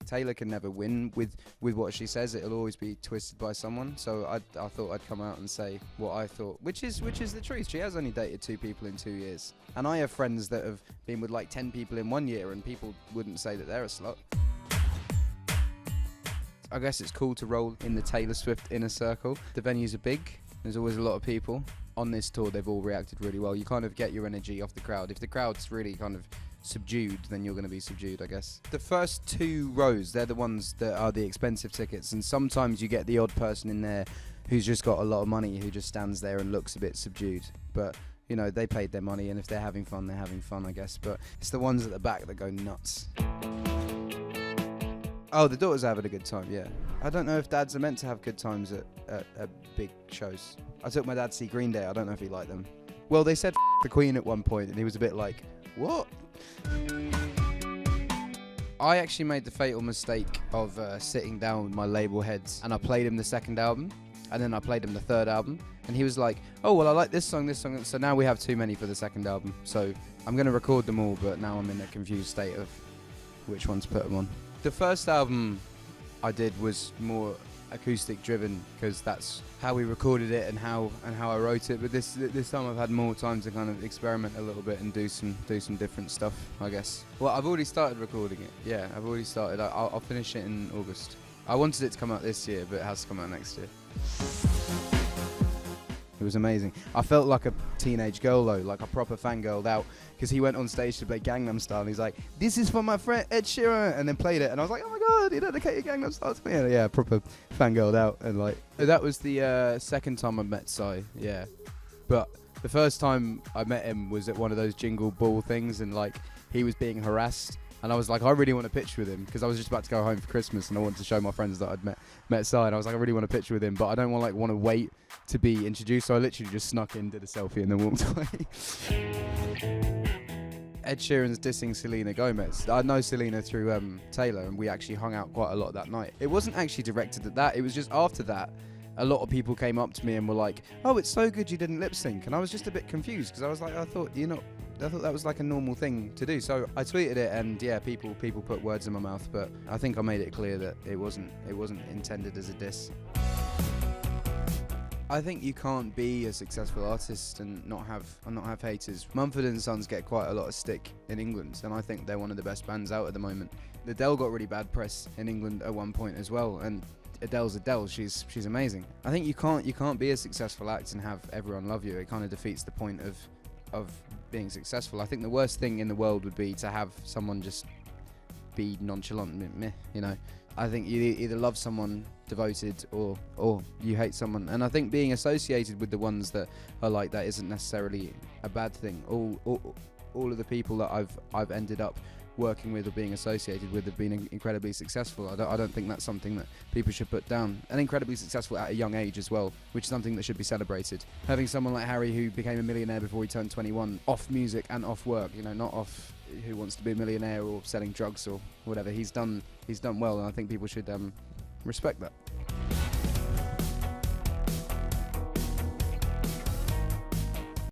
Taylor can never win with what she says. It'll always be twisted by someone. So I thought I'd come out and say what I thought, which is the truth. She has only dated 2 people in 2 years, and I have friends that have been with like 10 people in 1 year, and people wouldn't say that they're a slut. I guess it's cool to roll in the Taylor Swift inner circle. The venues are big. There's always a lot of people. On this tour, they've all reacted really well. You kind of get your energy off the crowd. If the crowd's really kind of subdued, then you're going to be subdued, I guess. The first 2 rows, they're the ones that are the expensive tickets, and sometimes you get the odd person in there who's just got a lot of money who just stands there and looks a bit subdued. But, you know, they paid their money, and if they're having fun, they're having fun, I guess. But it's the ones at the back that go nuts. Oh, the daughters are having a good time, yeah. I don't know if dads are meant to have good times at big shows. I took my dad to see Green Day. I don't know if he liked them. Well, they said the Queen at one point, and he was a bit like, what? I actually made the fatal mistake of sitting down with my label heads, and I played him the second album, and then I played him the third album, and he was like, oh, well, I like this song, so now we have too many for the second album. So I'm going to record them all, but now I'm in a confused state of which one to put them on. The first album I did was more acoustic driven, because that's how we recorded it and how I wrote it. But this time I've had more time to kind of experiment a little bit and do some different stuff, I guess. Well, I've already started recording it. Yeah, I've already started. I'll finish it in August. I wanted it to come out this year, but it has to come out next year. It was amazing. I felt like a teenage girl though, like a proper fangirled out, because he went on stage to play Gangnam Style and he's like, this is for my friend Ed Sheeran, and then played it, and I was like, oh my god, he dedicated Gangnam Style to me. And yeah, proper fangirled out. And like, that was the second time I met Psy, yeah. But the first time I met him was at one of those jingle ball things, and like, he was being harassed. And I was like, I really want a picture with him, because I was just about to go home for Christmas and I wanted to show my friends that I'd met Psy, and I was like, I really want a picture with him, but I don't want to wait to be introduced, so I literally just snuck in, did a selfie, and then walked away. Ed Sheeran's dissing Selena Gomez. I know Selena through Taylor, and we actually hung out quite a lot that night. It wasn't actually directed at that, it was just after that, a lot of people came up to me and were like, oh, it's so good you didn't lip sync, and I was just a bit confused, because I was like, I thought that was like a normal thing to do. So I tweeted it, and yeah, people put words in my mouth, but I think I made it clear that it wasn't intended as a diss. I think you can't be a successful artist and not have haters. Mumford & Sons get quite a lot of stick in England, and I think they're one of the best bands out at the moment. Adele got really bad press in England at one point as well, and Adele's Adele. She's amazing. I think you can't be a successful act and have everyone love you. It kind of defeats the point of being successful. I think the worst thing in the world would be to have someone just be nonchalant, meh, you know. I think you either love someone devoted or you hate someone, and I think being associated with the ones that are like that isn't necessarily a bad thing. All of the people that I've ended up working with or being associated with have been incredibly successful. I don't think that's something that people should put down, and incredibly successful at a young age as well, which is something that should be celebrated. Having someone like Harry, who became a millionaire before he turned 21, off music and off work, you know, not off Who Wants to Be a Millionaire or selling drugs or whatever. He's done well, and I think people should respect that.